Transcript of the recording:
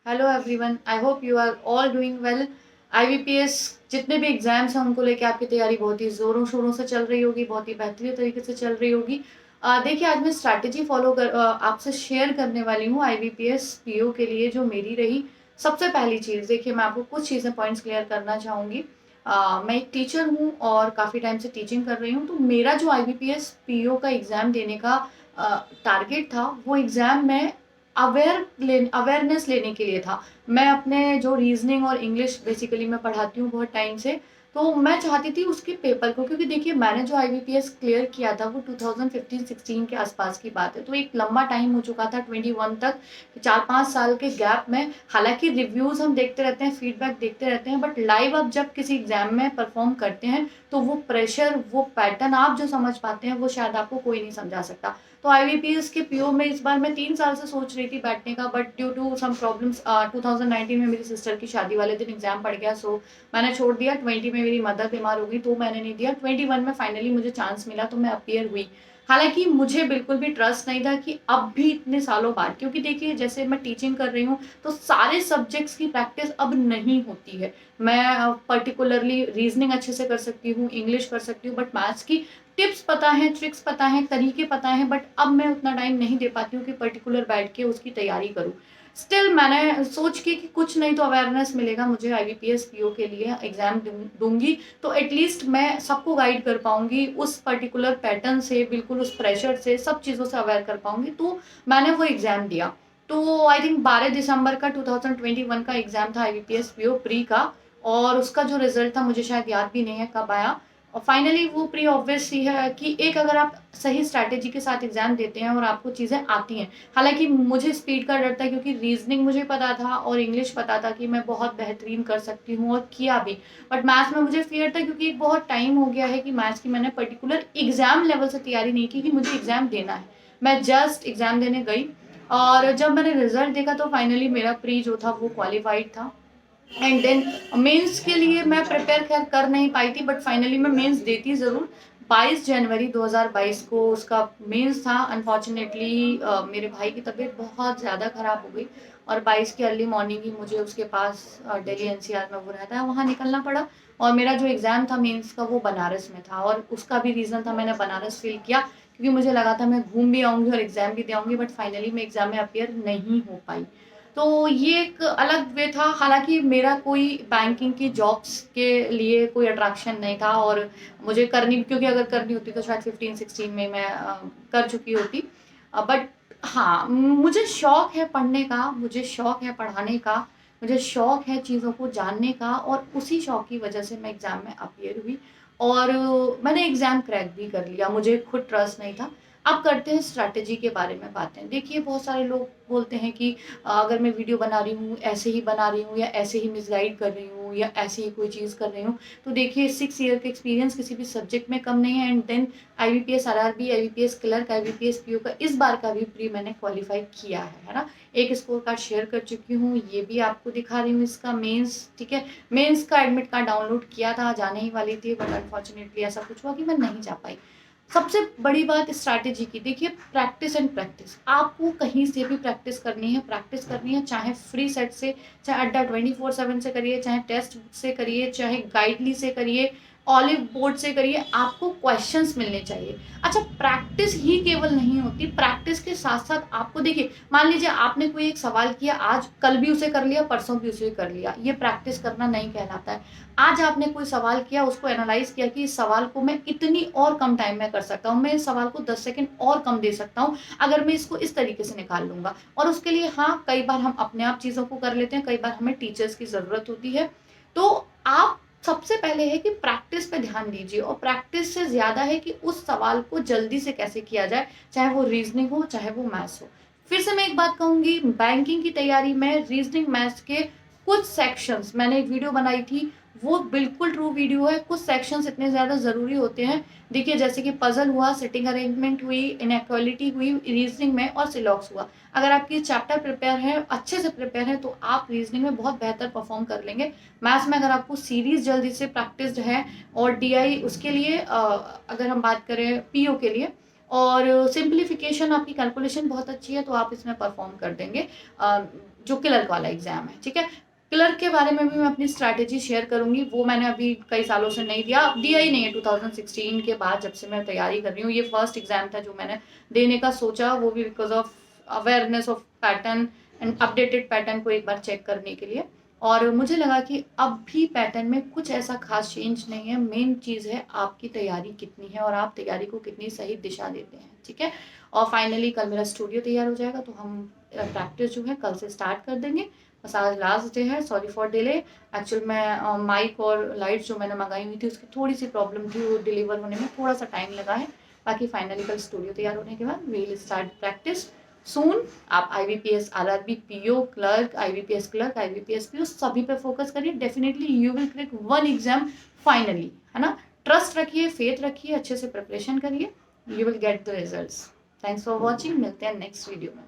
Hello everyone, I hope you are all doing well. IBPS जितने भी exams हैं उनको लेके आपकी तैयारी बहुत ही ज़ोरों शोरों से चल रही होगी, बहुत ही बेहतरीन तरीके से चल रही होगी। देखिए, आज मैं स्ट्रैटेजी फॉलो कर आपसे शेयर करने वाली हूँ आईबीपीएस पीओ के लिए, जो मेरी रही। सबसे पहली चीज़ देखिए, मैं आपको कुछ चीज़ें पॉइंट्स क्लियर करना चाहूँगी। मैं एक टीचर हूँ और काफ़ी टाइम से टीचिंग कर रही हूँ, तो मेरा जो आईबीपीएस पीओ का एग्ज़ाम देने का टारगेट था, वो एग्ज़ाम में अवेयरनेस लेने के लिए था। मैं अपने जो रीजनिंग और इंग्लिश बेसिकली मैं पढ़ाती हूँ बहुत टाइम से, तो मैं चाहती थी उसके पेपर को, क्योंकि देखिए मैंने जो आईबीपीएस क्लियर किया था वो 2015-16 के आसपास की बात है, तो एक लंबा टाइम हो चुका था 21 तक। 4-5 साल के गैप में, हालांकि रिव्यूज हम देखते रहते हैं, फीडबैक देखते रहते हैं, बट लाइव अब जब किसी एग्जाम में परफॉर्म करते हैं तो वो प्रेशर, वो पैटर्न आप जो समझ पाते हैं वो शायद आपको कोई नहीं समझा सकता। तो आईबीपीएस के पीओ में इस बार मैं 3 साल से सोच रही थी बैठने का, but due to some problems 2019 में मेरी सिस्टर की शादी वाले दिन एग्जाम पड़ गया, सो मैंने छोड़ दिया। 20 में मेरी मदर बीमार हो गई तो मैंने नहीं दिया। 21 में फाइनली मुझे चांस मिला तो मैं अपीयर हुई। हालांकि मुझे बिल्कुल भी ट्रस्ट नहीं था कि अब भी इतने सालों बाद, क्योंकि देखिए जैसे मैं टीचिंग कर रही हूँ तो सारे सब्जेक्ट्स की प्रैक्टिस अब नहीं होती है। मैं पर्टिकुलरली रीजनिंग अच्छे से कर सकती हूँ, इंग्लिश कर सकती हूँ, बट मैथ्स की टिप्स पता है, ट्रिक्स पता है, तरीके पता है, बट अब मैं उतना टाइम नहीं दे पाती हूँ कि पर्टिकुलर बैठ के उसकी तैयारी करूँ। स्टिल मैंने सोच के कि कुछ नहीं तो अवेयरनेस मिलेगा मुझे, आईबीपीएस पीओ के लिए एग्जाम दूंगी तो एटलीस्ट मैं सबको गाइड कर पाऊंगी उस पर्टिकुलर पैटर्न से, बिल्कुल उस प्रेशर से, सब चीज़ों से अवेयर कर पाऊंगी। तो मैंने वो एग्जाम दिया। तो आई थिंक 12 दिसंबर का 2021 का एग्जाम था आईबीपीएस पीओ प्री का, और उसका जो रिजल्ट था मुझे शायद याद भी नहीं है कब आया। और फाइनली वो प्री ऑब्वियस ही है कि एक अगर आप सही स्ट्रैटेजी के साथ एग्जाम देते हैं और आपको चीज़ें आती हैं। हालांकि मुझे स्पीड का डर था, क्योंकि रीजनिंग मुझे पता था और इंग्लिश पता था कि मैं बहुत बेहतरीन कर सकती हूँ और किया भी। बट मैथ्स में मुझे फियर था, क्योंकि एक बहुत टाइम हो गया है कि मैथ्स की मैंने पर्टिकुलर एग्जाम लेवल से तैयारी नहीं की कि मुझे एग्जाम देना है। मैं जस्ट एग्जाम देने गई, और जब मैंने रिजल्ट देखा तो फाइनली मेरा प्री जो था वो क्वालिफाइड था। एंड देन मेंस के लिए मैं प्रिपेयर खैर कर नहीं पाई थी, बट फाइनली मैं मेंस देती ज़रूर। 22 जनवरी 2022 को उसका मेंस था। अनफॉर्चुनेटली मेरे भाई की तबीयत बहुत ज़्यादा ख़राब हो गई, और 22 की अर्ली मॉर्निंग ही मुझे उसके पास, दिल्ली एनसीआर में वो रहता है, वहाँ निकलना पड़ा। और मेरा जो एग्ज़ाम था मेंस का वो बनारस में था, और उसका भी रीज़न था, मैंने बनारस फील किया क्योंकि मुझे लगा था मैं घूम भी आऊँगी और एग्ज़ाम भी दे आऊँगी, बट फाइनली मैं एग्ज़ाम में अपीयर नहीं हो पाई। तो ये एक अलग वे था। हालाँकि मेरा कोई बैंकिंग की जॉब्स के लिए कोई अट्रैक्शन नहीं था, और मुझे करनी, क्योंकि अगर करनी होती तो शायद 15-16 में मैं कर चुकी होती। बट हाँ, मुझे शौक है पढ़ने का, मुझे शौक है पढ़ाने का, मुझे शौक है चीज़ों को जानने का, और उसी शौक की वजह से मैं एग्ज़ाम में अपीयर हुई, और मैंने एग्ज़ाम क्रैक भी कर लिया। मुझे खुद ट्रस्ट नहीं था। अब करते हैं स्ट्रैटेजी के बारे में बातें। देखिए, बहुत सारे लोग बोलते हैं कि अगर मैं वीडियो बना रही हूँ, ऐसे ही बना रही हूँ, या ऐसे ही मिसगाइड कर रही हूँ, या ऐसे ही कोई चीज़ कर रही हूँ, तो देखिए 6 ईयर का एक्सपीरियंस किसी भी सब्जेक्ट में कम नहीं है। And then IBPS RRB, IBPS clerk, IBPS PO का इस बार का भी प्री मैंने क्वालिफाई किया है ना। एक स्कोर कार्ड शेयर कर चुकी हूँ, ये भी आपको दिखा रही हूँ इसका मेंस, ठीक है। मेंस का एडमिट कार्ड डाउनलोड किया था, जाने ही वाली थी, बट अनफॉर्चुनेटली ऐसा कुछ हुआ कि मैं नहीं जा पाई। सबसे बड़ी बात स्ट्रैटेजी की, देखिए प्रैक्टिस एंड प्रैक्टिस। आपको कहीं से भी प्रैक्टिस करनी है, प्रैक्टिस करनी है, चाहे फ्री सेट से, चाहे अड्डा 24/7 से करिए, चाहे टेस्ट से करिए, चाहे गाइडली से करिए, ऑलिव बोर्ड से करिए, आपको क्वेश्चंस मिलने चाहिए। अच्छा, प्रैक्टिस ही केवल नहीं होती, प्रैक्टिस के साथ साथ आपको देखिए, मान लीजिए आपने कोई एक सवाल किया आज, कल भी उसे कर लिया, परसों भी उसे कर लिया, ये प्रैक्टिस करना नहीं कहलाता है। आज आपने कोई सवाल किया, उसको एनालाइज किया कि इस सवाल को मैं इतनी और कम टाइम में कर सकता हूँ, मैं इस सवाल को 10 सेकंड और कम दे सकता हूँ अगर मैं इसको इस तरीके से निकाल लूंगा। और उसके लिए हाँ, कई बार हम अपने आप चीज़ों को कर लेते हैं, कई बार हमें टीचर्स की ज़रूरत होती है। तो आप सबसे पहले है कि प्रैक्टिस पे ध्यान दीजिए, और प्रैक्टिस से ज़्यादा है कि उस सवाल को जल्दी से कैसे किया जाए, चाहे वो रीजनिंग हो, चाहे वो मैथ्स हो। फिर से मैं एक बात कहूंगी, बैंकिंग की तैयारी में रीजनिंग मैथ्स के कुछ सेक्शंस, मैंने एक वीडियो बनाई थी, वो बिल्कुल ट्रू वीडियो है। कुछ सेक्शंस इतने ज़्यादा ज़रूरी होते हैं। देखिए, जैसे कि पजल हुआ, सिटिंग अरेंजमेंट हुई, इनइक्वालिटी हुई रीजनिंग में, और सिलॉक्स हुआ। अगर आपकी चैप्टर प्रिपेयर है, अच्छे से प्रिपेयर है, तो आप रीजनिंग में बहुत बेहतर परफॉर्म कर लेंगे। मैथ्स में अगर आपको सीरीज जल्दी से प्रैक्टिस्ड है, और डीआई उसके लिए अगर हम बात करें पीओ के लिए, और सिंप्लीफिकेशन आपकी कैलकुलेशन बहुत अच्छी है तो आप इसमें परफॉर्म कर देंगे। जो क्लर्क वाला एग्जाम है, ठीक है। क्लर्क के बारे में भी मैं अपनी स्ट्रैटेजी शेयर करूंगी, वो मैंने अभी कई सालों से नहीं दिया, अब दिया ही नहीं है। 2016 के बाद जब से मैं तैयारी कर रही हूँ, ये फर्स्ट एग्जाम था जो मैंने देने का सोचा, वो भी because of awareness of pattern and updated pattern को एक बार चेक करने के लिए। और मुझे लगा कि अब भी पैटर्न में कुछ ऐसा खास चेंज नहीं है, मेन चीज़ है आपकी तैयारी कितनी है और आप तैयारी को कितनी सही दिशा देते हैं, ठीक है। और फाइनली कल मेरा स्टूडियो तैयार हो जाएगा तो हम प्रैक्टिस जो है कल से स्टार्ट कर देंगे। बस आज लास्ट डे है, सॉरी फॉर डिले। एक्चुअल में माइक और लाइट्स जो मैंने मंगाई हुई थी उसकी थोड़ी सी प्रॉब्लम थी, वो डिलीवर होने में थोड़ा सा टाइम लगा है। बाकी फाइनली कल स्टूडियो तैयार होने के बाद वी विल स्टार्ट प्रैक्टिस सून। आप IBPS RRB PO clerk, IBPS clerk, IBPS PO सभी पे फोकस करिए, definitely you will click one exam finally, है ना। ट्रस्ट रखिए, फेथ रखिए, अच्छे से प्रिपरेशन करिए, you will get the results. Thanks for watching, मिलते हैं नेक्स्ट वीडियो में।